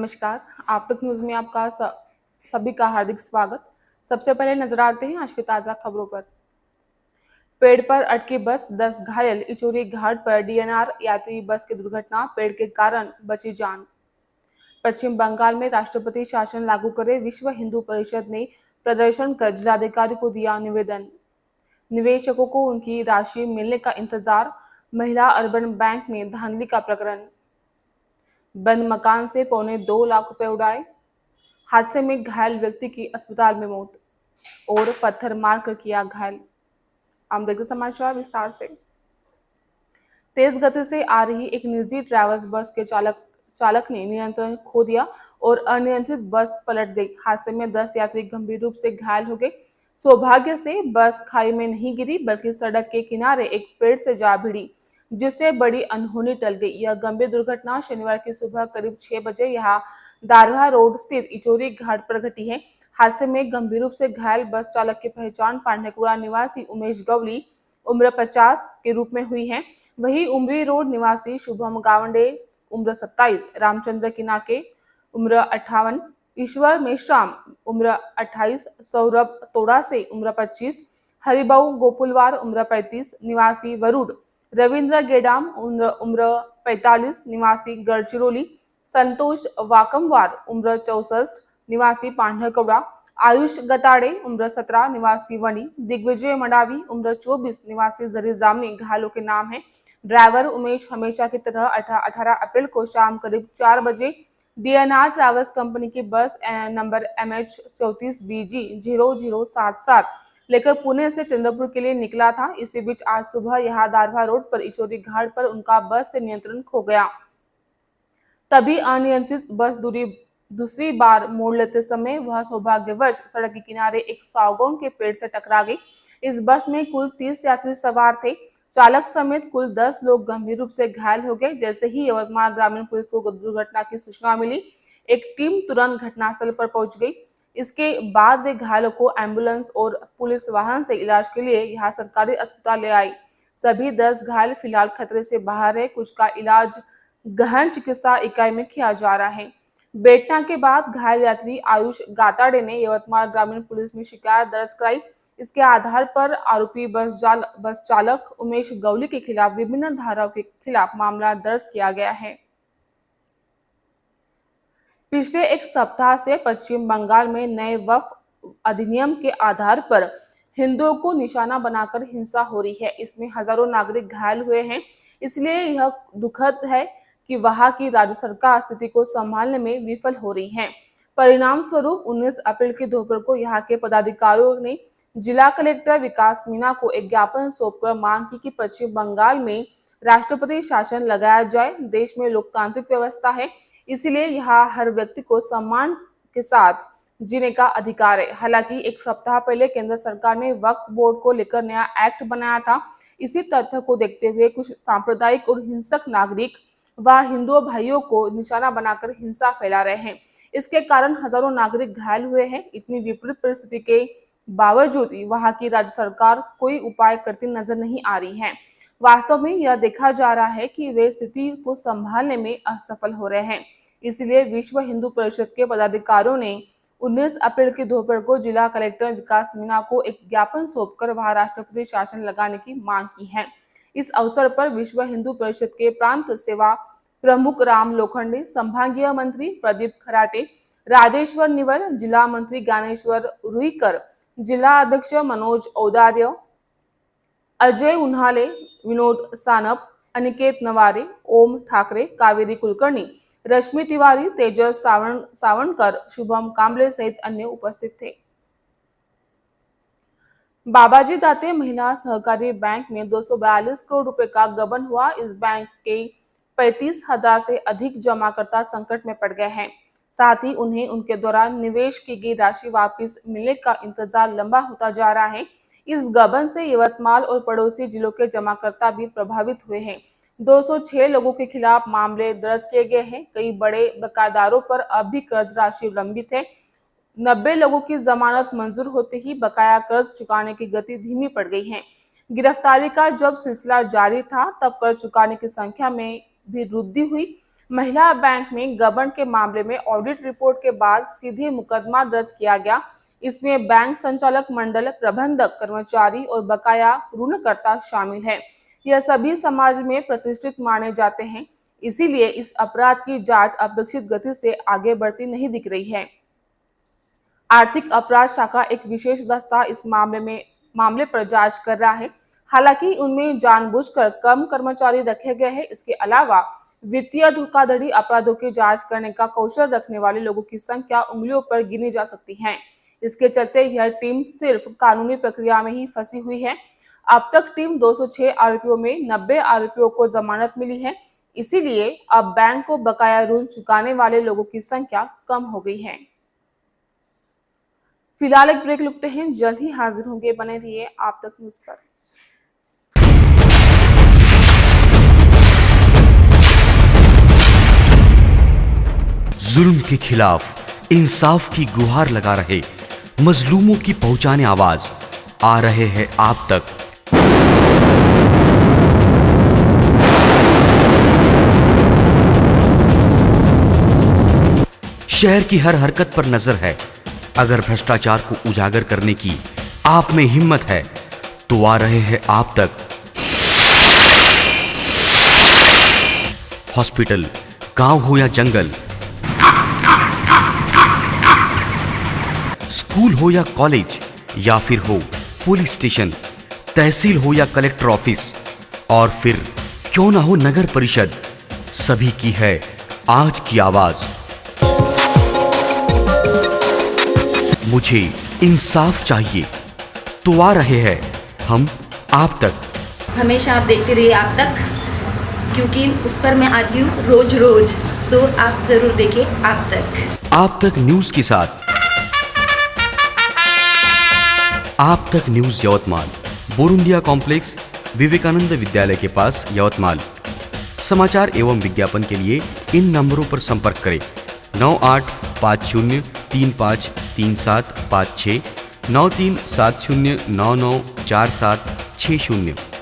नमस्कार। आप तक न्यूज़ में आपका सभी का हार्दिक स्वागत। सबसे पहले नजर आते हैं आज की ताज़ा खबरों पर। पेड़ पर अटकी बस, 10 घायल। इचोरी घाट पर डीएनआर यात्री बस की दुर्घटना, पेड़ के कारण बची जान। पश्चिम बंगाल में राष्ट्रपति शासन लागू करे, विश्व हिंदू परिषद ने प्रदर्शन कर जिलाधिकारी को दिया निवेदन। निवेशकों को उनकी राशि मिलने का इंतजार। महिला अर्बन बैंक में धांधली का प्रकरण। बंद मकान से 2.25 लाख रुपए उड़ाए। हादसे में घायल व्यक्ति की अस्पताल में मौत। और पत्थर मारकर किया घायल। अब देखते समाचार विस्तार से। तेज गति से आ रही एक निजी ट्रैवल्स बस के चालक ने नियंत्रण खो दिया और अनियंत्रित बस पलट गई। हादसे में 10 यात्री गंभीर रूप से घायल हो गए। सौभाग्य से बस खाई में नहीं गिरी, बल्कि सड़क के किनारे एक पेड़ से जा भिड़ी, जिससे बड़ी अनहोनी टल गई। यह गंभीर दुर्घटना शनिवार की सुबह करीब 6 बजे यहाँ दारवा रोड स्थित इचोरी घाट पर घटी है। हादसे में गंभीर रूप से घायल बस चालक की पहचान पांडेकुड़ा निवासी उमेश गवली उम्र 50 के रूप में हुई है। वहीं उमरी रोड निवासी शुभम गावंडे उम्र 27, रामचंद्र किनाके उम्र 58, ईश्वर मेश्राम उम्र 28, सौरभ तोड़ा से उम्र 25, हरिबाऊ गोपुलवार उम्र 35 निवासी वरुड, रविंद्र गेडाम उम्र 45 निवासी गढ़चिरौली, संतोष वाकमवार उम्र 64 निवासी पांढरकौड़ा, आयुष गताड़े उम्र 17 निवासी वनी, दिग्विजय मंडावी उम्र 24 निवासी जरी जामनी घायलों के नाम है। ड्राइवर उमेश हमेशा की तरह 18 अप्रैल को शाम करीब 4 बजे डीएनआर ट्रैवल्स कंपनी की बस नंबर MH34BG0077 लेकर पुणे से चंद्रपुर के लिए निकला था। इसी बीच आज सुबह यहाँ दारवा रोड पर इचोरी घाट पर उनका बस से नियंत्रण खो गया। तभी अनियंत्रित बस दूसरी बार मोड़ लेते समय वह सौभाग्यवश सड़क के किनारे एक सागौन के पेड़ से टकरा गई। इस बस में कुल 30 यात्री सवार थे। चालक समेत कुल 10 लोग गंभीर रूप से घायल हो गए। जैसे ही यवतमाल ग्रामीण पुलिस को दुर्घटना की सूचना मिली, एक टीम तुरंत घटनास्थल पर पहुंच गई। इसके बाद वे घायलों को एम्बुलेंस और पुलिस वाहन से इलाज के लिए यहाँ सरकारी अस्पताल ले आई। सभी 10 घायल फिलहाल खतरे से बाहर है। कुछ का इलाज गहन चिकित्सा इकाई में किया जा रहा है। बेटना के बाद घायल यात्री आयुष गाताड़े ने यवतमाल ग्रामीण पुलिस में शिकायत दर्ज कराई। इसके आधार पर आरोपी बस चालक उमेश गवली के खिलाफ विभिन्न धाराओं के खिलाफ मामला दर्ज किया गया है। पिछले एक सप्ताह से पश्चिम बंगाल में नए वक्फ अधिनियम के आधार पर हिंदुओं को निशाना बनाकर हिंसा हो रही है। इसमें हजारों नागरिक घायल हुए हैं। इसलिए यह दुखद है कि वहां की राज्य सरकार स्थिति को संभालने में विफल हो रही है। परिणाम स्वरूप 19 अप्रैल की दोपहर को यहाँ के पदाधिकारियों ने जिला कलेक्टर विकास मीणा को एक ज्ञापन सौंपकर मांग की कि पश्चिम बंगाल में राष्ट्रपति शासन लगाया जाए। देश में लोकतांत्रिक व्यवस्था है, इसीलिए यहाँ हर व्यक्ति को सम्मान के साथ जीने का अधिकार है। हालांकि एक सप्ताह पहले केंद्र सरकार ने वक्फ बोर्ड को लेकर नया एक्ट बनाया था। इसी तथ्य को देखते हुए कुछ सांप्रदायिक और हिंसक नागरिक व हिंदू भाइयों को निशाना बनाकर हिंसा फैला रहे हैं। इसके कारण हजारों नागरिक घायल हुए हैं। इतनी विपरीत परिस्थिति के बावजूद वहां की राज्य सरकार कोई उपाय करती नजर नहीं आ रही है। वास्तव में यह देखा जा रहा है कि वे स्थिति को संभालने में असफल हो रहे हैं। इसलिए विश्व हिंदू परिषद के पदाधिकारियों ने 19 अप्रैल की दोपहर को जिला कलेक्टर विकास मीणा को एक ज्ञापन सौंपकर वहां राष्ट्रपति शासन लगाने की मांग की है। इस अवसर पर विश्व हिंदू परिषद के प्रांत सेवा प्रमुख राम लोखंडे, संभागीय मंत्री प्रदीप खराटे, राजेश्वर निवल, जिला मंत्री ज्ञानेश्वर रुईकर, जिला अध्यक्ष मनोज औदार्य, अजय उन्हाले, विनोद सानप, अनिकेत नवारे, ओम ठाकरे, कावेरी कुलकर्णी, रश्मि तिवारी, तेजस सावणकर, शुभम कांबले सहित अन्य उपस्थित थे। बाबाजी दाते महिला सहकारी बैंक में 242 करोड़ रुपए का गबन हुआ। इस बैंक के 35,000 से अधिक जमाकर्ता संकट में पड़ गए हैं। साथ ही उन्हें उनके द्वारा निवेश की गई राशि वापस मिलने का इंतजार लंबा होता जा रहा है। इस गबन से यवतमाल और पड़ोसी जिलों के जमाकर्ता भी प्रभावित हुए हैं। 206 लोगों के खिलाफ मामले दर्ज किए गए हैं। कई बड़े बकायेदारों पर अब भी कर्ज राशि लंबित है। 90 लोगों की जमानत मंजूर होते ही बकाया कर्ज चुकाने की गति धीमी पड़ गई है। गिरफ्तारी का जब सिलसिला जारी था, तब कर्ज चुकाने की संख्या में भी वृद्धि हुई। महिला बैंक में गबन के मामले में ऑडिट रिपोर्ट के बाद सीधे मुकदमा दर्ज किया गया। इसमें बैंक संचालक मंडल, प्रबंधक, कर्मचारी और बकाया ऋणकर्ता शामिल है। यह सभी समाज में प्रतिष्ठित माने जाते हैं, इसीलिए इस अपराध की जांच अपेक्षित गति से आगे बढ़ती नहीं दिख रही है। आर्थिक अपराध शाखा एक विशेष दस्ता इस मामले पर जांच कर रहा है। हालांकि उनमें जानबूझकर कम कर्मचारी रखे गए हैं। इसके अलावा वित्तीय धोखाधड़ी अपराधों की जांच करने का कौशल रखने वाले लोगों की संख्या उंगलियों पर गिनी जा सकती है। इसके चलते यह टीम सिर्फ कानूनी प्रक्रिया में ही फंसी हुई है। अब तक टीम 206 आरोपियों में 90 आरोपियों को जमानत मिली है। इसीलिए अब बैंक को बकाया ऋण चुकाने वाले लोगों की संख्या कम हो गई है। फिलहाल एक ब्रेक लेते हैं, जल्द ही हाजिर होंगे। बने रहिए आप तक न्यूज पर। जुल्म के खिलाफ इंसाफ की गुहार लगा रहे मजलूमों की पहुंचाने आवाज आ रहे हैं आप तक। शहर की हर हरकत पर नजर है। अगर भ्रष्टाचार को उजागर करने की आप में हिम्मत है तो आ रहे हैं आप तक। हॉस्पिटल, गांव हो या जंगल, स्कूल हो या कॉलेज, या फिर हो पुलिस स्टेशन, तहसील हो या कलेक्टर ऑफिस, और फिर क्यों ना हो नगर परिषद, सभी की है आज की आवाज। मुझे इंसाफ चाहिए तो आ रहे हैं हम आप तक। हमेशा आप देखते रहिए आप तक, क्योंकि उस पर मैं आती हूँ रोज रोज। सो आप जरूर देखें आप तक। आप तक न्यूज के साथ आप तक न्यूज यवतमाल, बोरुंडिया कॉम्प्लेक्स, विवेकानंद विद्यालय के पास, यवतमाल। समाचार एवं विज्ञापन के लिए इन नंबरों पर संपर्क करें: 9850353756, 9370994760।